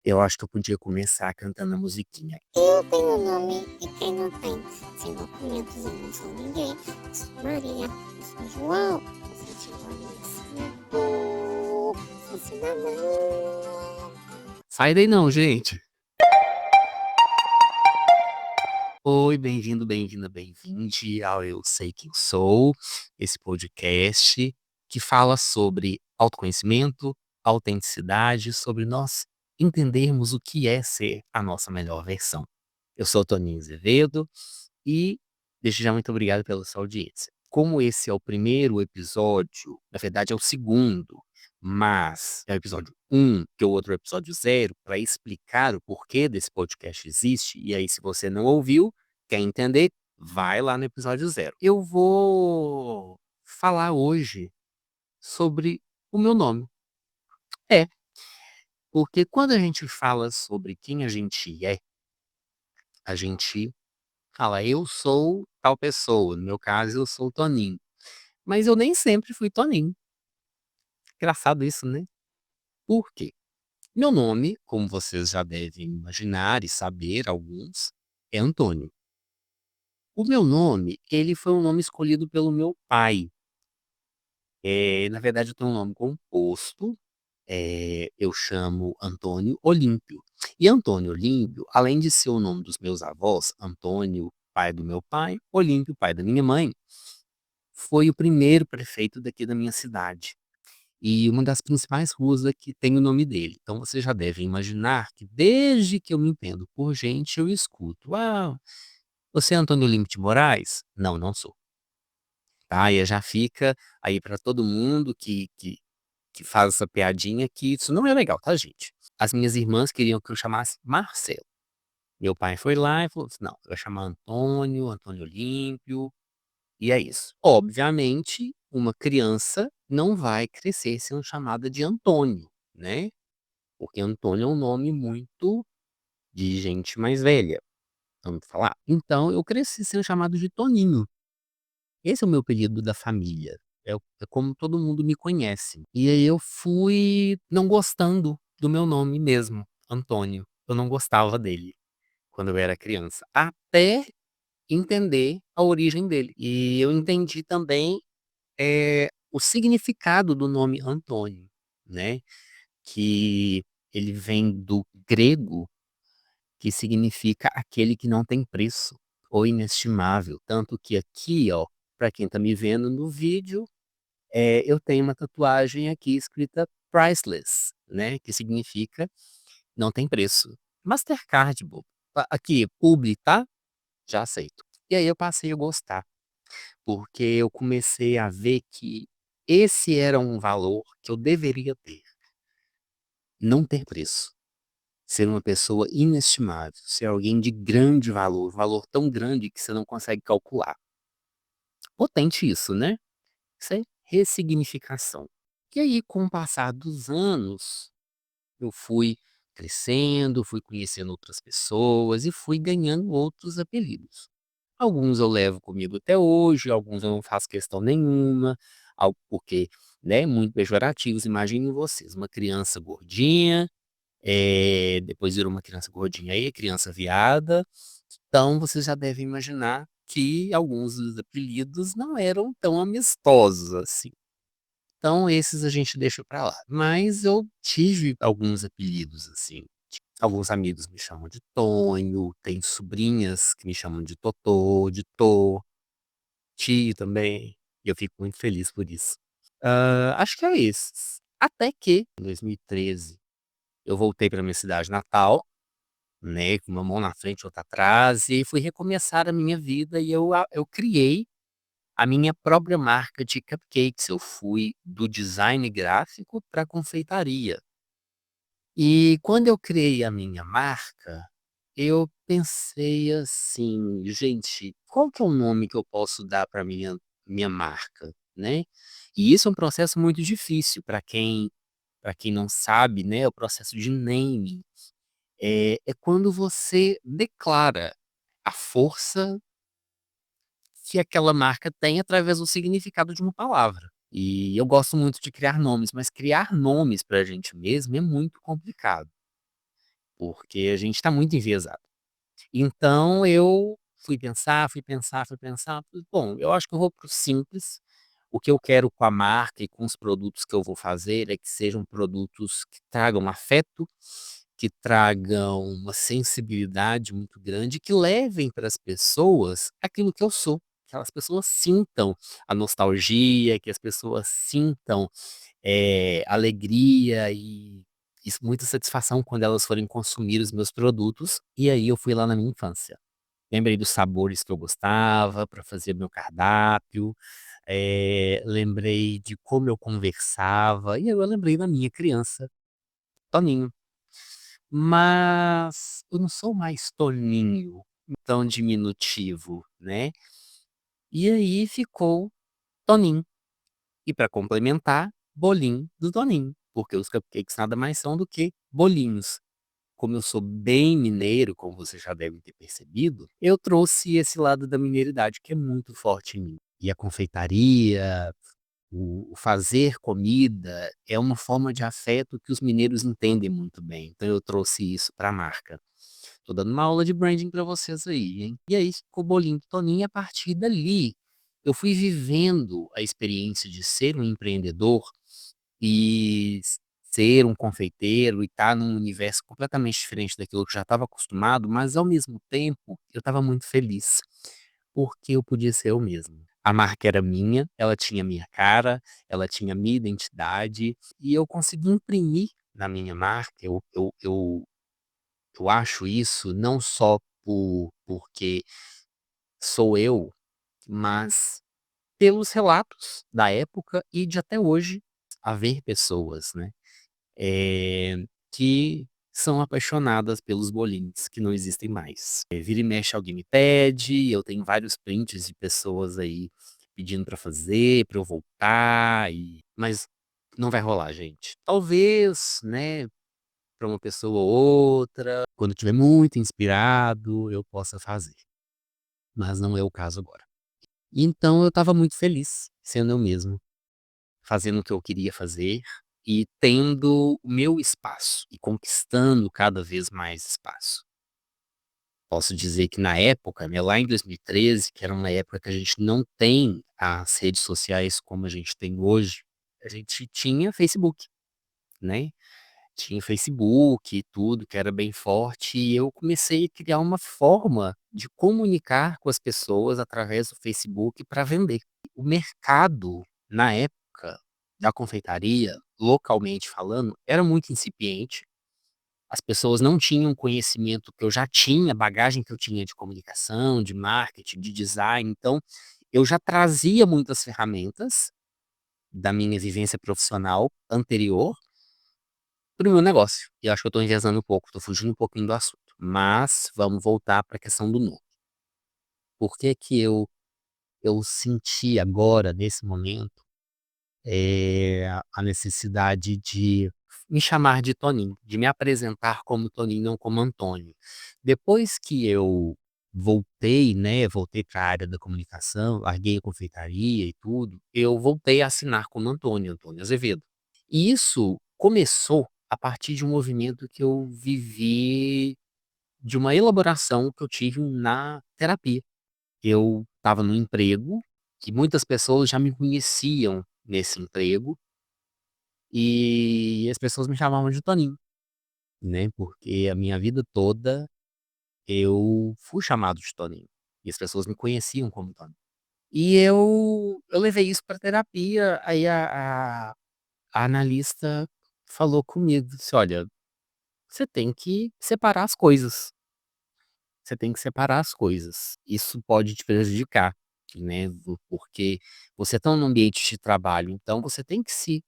Eu acho que eu podia começar cantando a musiquinha. Eu tenho nome e quem não tem, sem documentos eu não sou ninguém. Sou Maria, sou João, sou cidadão, sou cidadão. Sai daí não, gente. Oi, bem-vindo, bem-vinda, bem-vinde ao Eu Sei Quem Sou, esse podcast que fala sobre autoconhecimento, autenticidade, sobre nós entendermos o que é ser a nossa melhor versão. Eu sou o Toninho Azevedo e desde já muito obrigado pela sua audiência. Como esse é o primeiro episódio, na verdade é o segundo, mas é o episódio 1, que é o outro episódio 0, para explicar o porquê desse podcast existe, e aí se você não ouviu, quer entender, vai lá no episódio 0. Eu vou falar hoje sobre o meu nome. É, porque quando a gente fala sobre quem a gente fala, eu sou tal pessoa, no meu caso eu sou o Toninho. Mas eu nem sempre fui Toninho. Engraçado isso, né? Por quê? Meu nome, como vocês já devem imaginar e saber, alguns, é Antônio. O meu nome, ele foi um nome escolhido pelo meu pai. Na verdade, eu tenho um nome composto. Eu chamo Antônio Olímpio. E Antônio Olímpio, além de ser o nome dos meus avós, Antônio, pai do meu pai, Olímpio, pai da minha mãe, foi o primeiro prefeito daqui da minha cidade. E uma das principais ruas aqui tem o nome dele. Então você já deve imaginar que desde que eu me entendo por gente, eu escuto: "Ah, você é Antônio Olímpio de Moraes?" Não, não sou. Tá? E já fica aí para todo mundo que faz essa piadinha que isso não é legal, tá, gente? As minhas irmãs queriam que eu chamasse Marcelo. Meu pai foi lá e falou assim: "Não, você vai chamar Antônio, Antônio Olímpio", e é isso. Obviamente, uma criança não vai crescer sendo chamada de Antônio, né? Porque Antônio é um nome muito de gente mais velha, vamos falar. Então eu cresci sendo chamado de Toninho. Esse é o meu apelido da família. É como todo mundo me conhece. E aí eu fui não gostando do meu nome mesmo, Antônio. Eu não gostava dele quando eu era criança, até entender a origem dele. E eu entendi também o significado do nome Antônio, né? Que ele vem do grego, que significa aquele que não tem preço ou inestimável. Tanto que aqui, ó, para quem tá me vendo no vídeo, eu tenho uma tatuagem aqui escrita priceless, né? Que significa não tem preço. Mastercard, bobo. Aqui, publi, tá? Já aceito. E aí eu passei a gostar, porque eu comecei a ver que esse era um valor que eu deveria ter. Não ter preço. Ser uma pessoa inestimável, ser alguém de grande valor, valor tão grande que você não consegue calcular. Potente isso, né? Isso é ressignificação. E aí, com o passar dos anos, eu fui crescendo, fui conhecendo outras pessoas e fui ganhando outros apelidos. Alguns eu levo comigo até hoje, alguns eu não faço questão nenhuma, porque, né, muito pejorativos. Imaginem vocês, uma criança gordinha, depois virou uma criança gordinha aí, criança viada. Então vocês já devem imaginar que alguns dos apelidos não eram tão amistosos assim. Então esses a gente deixa pra lá. Mas eu tive alguns apelidos assim. Alguns amigos me chamam de Tonho, tem sobrinhas que me chamam de Totô, de Tô, tio também. E eu fico muito feliz por isso. Acho que é esses. Até que, em 2013, eu voltei para minha cidade natal, né, com uma mão na frente e outra atrás, e aí fui recomeçar a minha vida e eu criei a minha própria marca de cupcakes. Eu fui do design gráfico para confeitaria. E quando eu criei a minha marca, eu pensei assim, gente, qual que é o nome que eu posso dar para minha marca, né? E isso é um processo muito difícil para quem não sabe, né? O processo de naming é quando você declara a força que aquela marca tem através do significado de uma palavra. E eu gosto muito de criar nomes, mas criar nomes para a gente mesmo é muito complicado. porque a gente está muito enviesado. Então eu fui pensar, fui pensar, fui pensar, falei: "Bom, eu acho que eu vou para o simples". O que eu quero com a marca e com os produtos que eu vou fazer é que sejam produtos que tragam afeto, que tragam uma sensibilidade muito grande, que levem para as pessoas aquilo que eu sou, que as pessoas sintam a nostalgia, que as pessoas sintam, alegria e muita satisfação quando elas forem consumir os meus produtos. E aí eu fui lá na minha infância. Lembrei dos sabores que eu gostava para fazer meu cardápio, lembrei de como eu conversava, e aí eu lembrei da minha criança, Toninho. Mas eu não sou mais Toninho, tão diminutivo, né. E aí ficou Toninho. E para complementar, bolinho do Toninho, porque os cupcakes nada mais são do que bolinhos. Como eu sou bem mineiro, como vocês já devem ter percebido, eu trouxe esse lado da mineiridade que é muito forte em mim. E a confeitaria, o fazer comida é uma forma de afeto que os mineiros entendem muito bem. Então eu trouxe isso para a marca. Tô dando uma aula de branding para vocês aí, hein. E aí ficou o bolinho do Toninho, e a partir dali, eu fui vivendo a experiência de ser um empreendedor e ser um confeiteiro e estar num universo completamente diferente daquilo que eu já estava acostumado, mas ao mesmo tempo eu estava muito feliz, porque eu podia ser eu mesmo. A marca era minha, ela tinha minha cara, ela tinha minha identidade, e eu consegui imprimir na minha marca. Eu acho isso não só porque sou eu, mas pelos relatos da época e de até hoje haver pessoas, né, que são apaixonadas pelos bolinhos que não existem mais. Vira e mexe alguém me pede, eu tenho vários prints de pessoas aí pedindo pra fazer, pra eu voltar mas não vai rolar, gente. Talvez, né, pra uma pessoa ou outra, quando eu estiver muito inspirado, eu possa fazer, mas não é o caso agora. Então eu estava muito feliz sendo eu mesmo. Fazendo o que eu queria fazer e tendo o meu espaço e conquistando cada vez mais espaço. Posso dizer que na época, né, lá em 2013, que era uma época que a gente não tem as redes sociais como a gente tem hoje, a gente tinha Facebook, né? Tinha Facebook e tudo, que era bem forte, e eu comecei a criar uma forma de comunicar com as pessoas através do Facebook para vender. O mercado, na época da confeitaria, localmente falando, era muito incipiente. As pessoas não tinham conhecimento que eu já tinha, bagagem que eu tinha de comunicação, de marketing, de design, então eu já trazia muitas ferramentas da minha vivência profissional anterior para o meu negócio. E eu acho que eu estou enviesando um pouco, estou fugindo um pouquinho do assunto. Mas vamos voltar para a questão do novo. Por que que eu senti agora, nesse momento, a necessidade de me chamar de Toninho, de me apresentar como Toninho, não como Antônio. Depois que eu voltei, né, voltei para a área da comunicação, larguei a confeitaria e tudo, eu voltei a assinar como Antônio, Antônio Azevedo. E isso começou a partir de um movimento que eu vivi, de uma elaboração que eu tive na terapia. Eu estava num emprego que muitas pessoas já me conheciam nesse emprego, e as pessoas me chamavam de Toninho, né, porque a minha vida toda eu fui chamado de Toninho, e as pessoas me conheciam como Toninho. E eu levei isso pra terapia, aí a analista falou comigo, disse: "Olha, você tem que separar as coisas, você tem que separar as coisas. Isso pode te prejudicar, né, porque você está num ambiente de trabalho, então você tem que se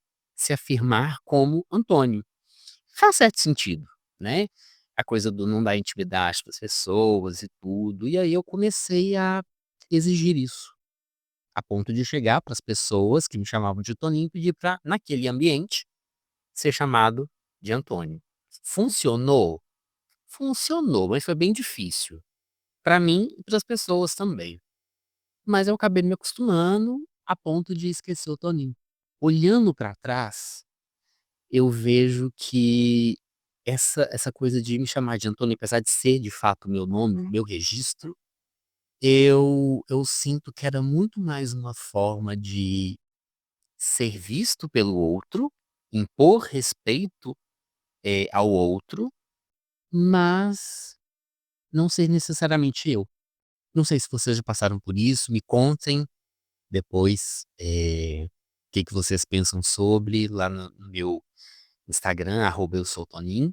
afirmar como Antônio". Faz certo sentido, né, a coisa do não dar intimidade para as pessoas e tudo, e aí eu comecei a exigir isso, a ponto de chegar para as pessoas que me chamavam de Toninho e pedir para naquele ambiente, ser chamado de Antônio. Funcionou? Funcionou, mas foi bem difícil. Para mim e para as pessoas também. Mas eu acabei me acostumando a ponto de esquecer o Toninho. Olhando para trás, eu vejo que essa coisa de me chamar de Antônio, apesar de ser de fato o meu nome, meu registro, eu sinto que era muito mais uma forma de ser visto pelo outro, impor respeito, ao outro, mas não ser necessariamente eu. Não sei se vocês já passaram por isso, me contem depois, o que que vocês pensam sobre lá no meu Instagram, @eusoutoninho.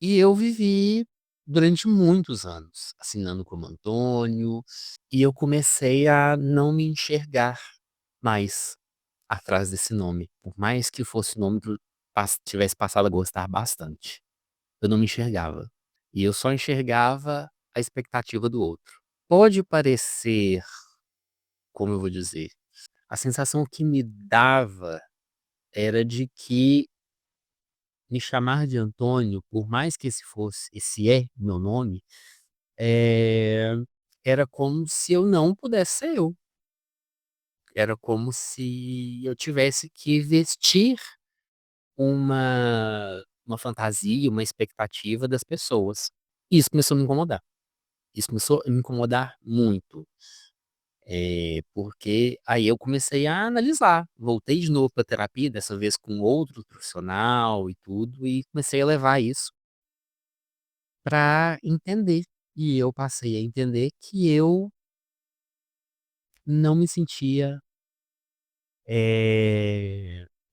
E eu vivi durante muitos anos assinando como Antônio, e eu comecei a não me enxergar mais atrás desse nome, por mais que fosse um nome que eu tivesse passado a gostar bastante. Eu não me enxergava. E eu só enxergava a expectativa do outro. Pode parecer, como eu vou dizer, a sensação que me dava era de que me chamar de Antônio, por mais que esse é meu nome, eh, era como se eu não pudesse ser eu. Era como se eu tivesse que vestir uma fantasia, uma expectativa das pessoas. E isso começou a me incomodar. Isso começou a me incomodar muito. Porque aí eu comecei a analisar. Voltei de novo para terapia, dessa vez com outro profissional e tudo, e comecei a levar isso para entender. E eu passei a entender que eu não me sentia,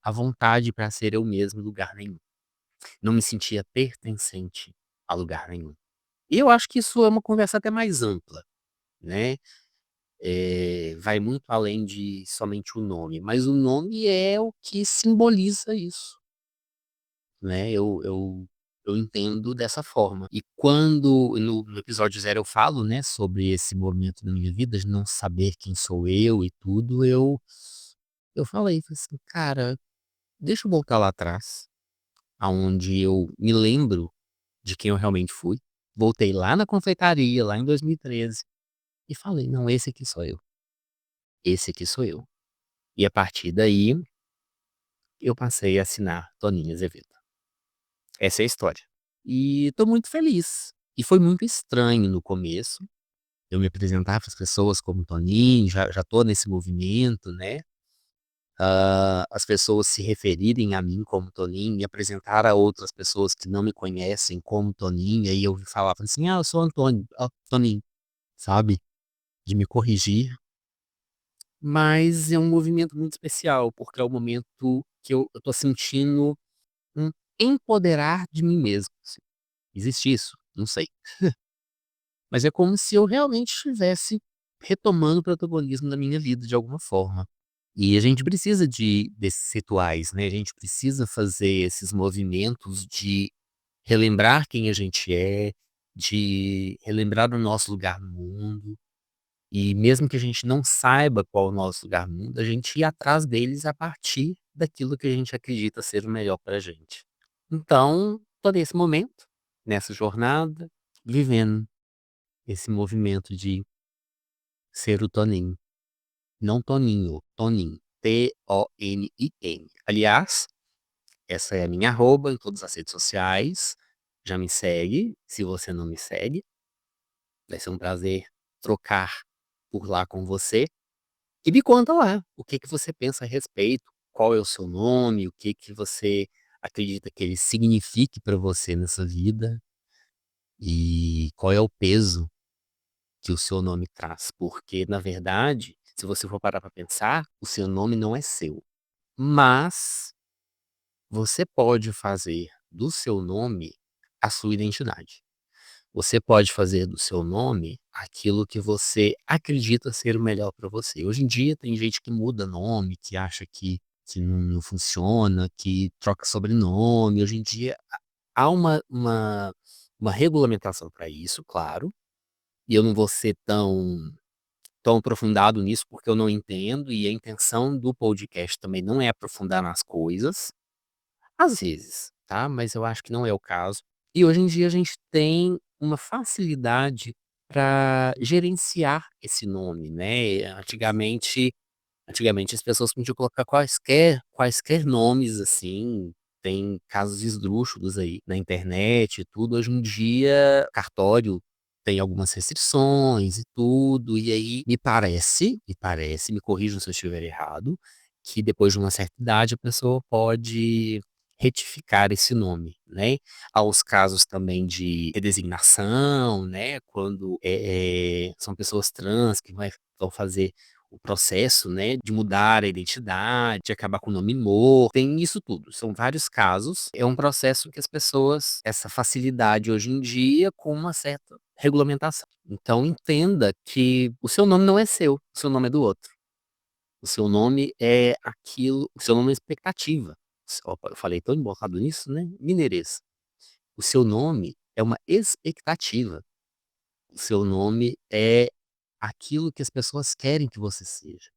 à vontade para ser eu mesmo em lugar nenhum. Não me sentia pertencente a lugar nenhum. E eu acho que isso é uma conversa até mais ampla, né? Vai muito além de somente o nome, mas o nome é o que simboliza isso, né? Eu entendo dessa forma. E quando no episódio 0 eu falo, né, sobre esse momento da minha vida, de não saber quem sou eu e tudo, eu falei assim: "Cara, deixa eu voltar lá atrás, aonde eu me lembro de quem eu realmente fui". Voltei lá na confeitaria, lá em 2013, e falei: "Não, esse aqui sou eu. Esse aqui sou eu". E a partir daí, eu passei a assinar Toninho Azevedo. Essa é a história. E tô muito feliz. E foi muito estranho no começo, eu me apresentar para as pessoas como Toninho, já tô nesse movimento, né. As pessoas se referirem a mim como Toninho, me apresentar a outras pessoas que não me conhecem como Toninho, aí eu falava assim: "Ah, eu sou Antônio, ó, Toninho", sabe, de me corrigir. Mas é um movimento muito especial, porque é o momento que eu tô sentindo um empoderar de mim mesmo, assim. Existe isso? Não sei. Mas é como se eu realmente estivesse retomando o protagonismo da minha vida de alguma forma. E a gente precisa desses rituais, né, a gente precisa fazer esses movimentos de relembrar quem a gente é, de relembrar o nosso lugar no mundo, e mesmo que a gente não saiba qual é o nosso lugar no mundo, a gente ir atrás deles a partir daquilo que a gente acredita ser o melhor pra gente. Então, tô nesse momento, nessa jornada, vivendo esse movimento de ser o Toninho. Não Toninho, Toninho. Tonin. Aliás, essa é a minha arroba em todas as redes sociais. Já me segue, se você não me segue. Vai ser um prazer trocar por lá com você. E me conta lá, o que que você pensa a respeito, qual é o seu nome, o que que você acredita que ele signifique para você nessa vida, e qual é o peso que o seu nome traz. Porque, na verdade, se você for parar para pensar, o seu nome não é seu. Mas você pode fazer do seu nome a sua identidade. Você pode fazer do seu nome aquilo que você acredita ser o melhor para você. Hoje em dia tem gente que muda nome, que acha que não funciona, que troca sobrenome. Hoje em dia há uma regulamentação para isso, claro, e eu não vou ser tão aprofundado nisso, porque eu não entendo, e a intenção do podcast também não é aprofundar nas coisas, às vezes, tá, mas eu acho que não é o caso. E hoje em dia a gente tem uma facilidade para gerenciar esse nome, né. Antigamente as pessoas podiam colocar quaisquer nomes, assim, tem casos esdrúxulos aí na internet e tudo. Hoje em dia, cartório tem algumas restrições e tudo, e aí me corrijam se eu estiver errado, que depois de uma certa idade a pessoa pode retificar esse nome, né? Há os casos também de redesignação, né? Quando são pessoas trans que vão fazer o processo, né, de mudar a identidade, de acabar com o nome morto, tem isso tudo. São vários casos. É um processo que as pessoas, essa facilidade hoje em dia, com uma certa regulamentação. Então entenda que o seu nome não é seu, o seu nome é do outro. O seu nome é aquilo, o seu nome é expectativa. Opa, eu falei tão embolado nisso, né? Mineirês. O seu nome é uma expectativa. O seu nome é aquilo que as pessoas querem que você seja.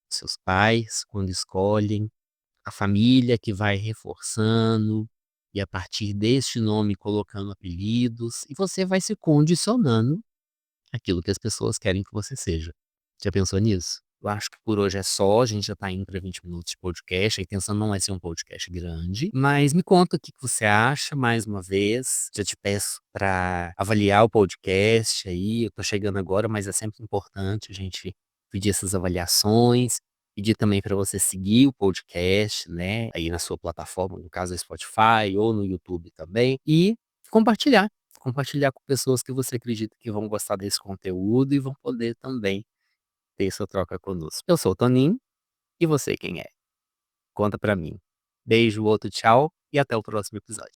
Seus pais, quando escolhem, a família que vai reforçando, e a partir deste nome colocando apelidos, e você vai se condicionando aquilo que as pessoas querem que você seja. Já pensou nisso? Eu acho que por hoje é só, a gente já tá indo para 20 minutos de podcast, a intenção não é ser um podcast grande, mas me conta o que que você acha, mais uma vez, já te peço para avaliar o podcast aí, eu tô chegando agora, mas é sempre importante a gente pedir essas avaliações, pedir também para você seguir o podcast, né, aí na sua plataforma, no caso é Spotify ou no YouTube também, e compartilhar. Compartilhar com pessoas que você acredita que vão gostar desse conteúdo e vão poder também ter essa troca conosco. Eu sou o Toninho, e você quem é? Conta pra mim. Beijo, outro tchau e até o próximo episódio.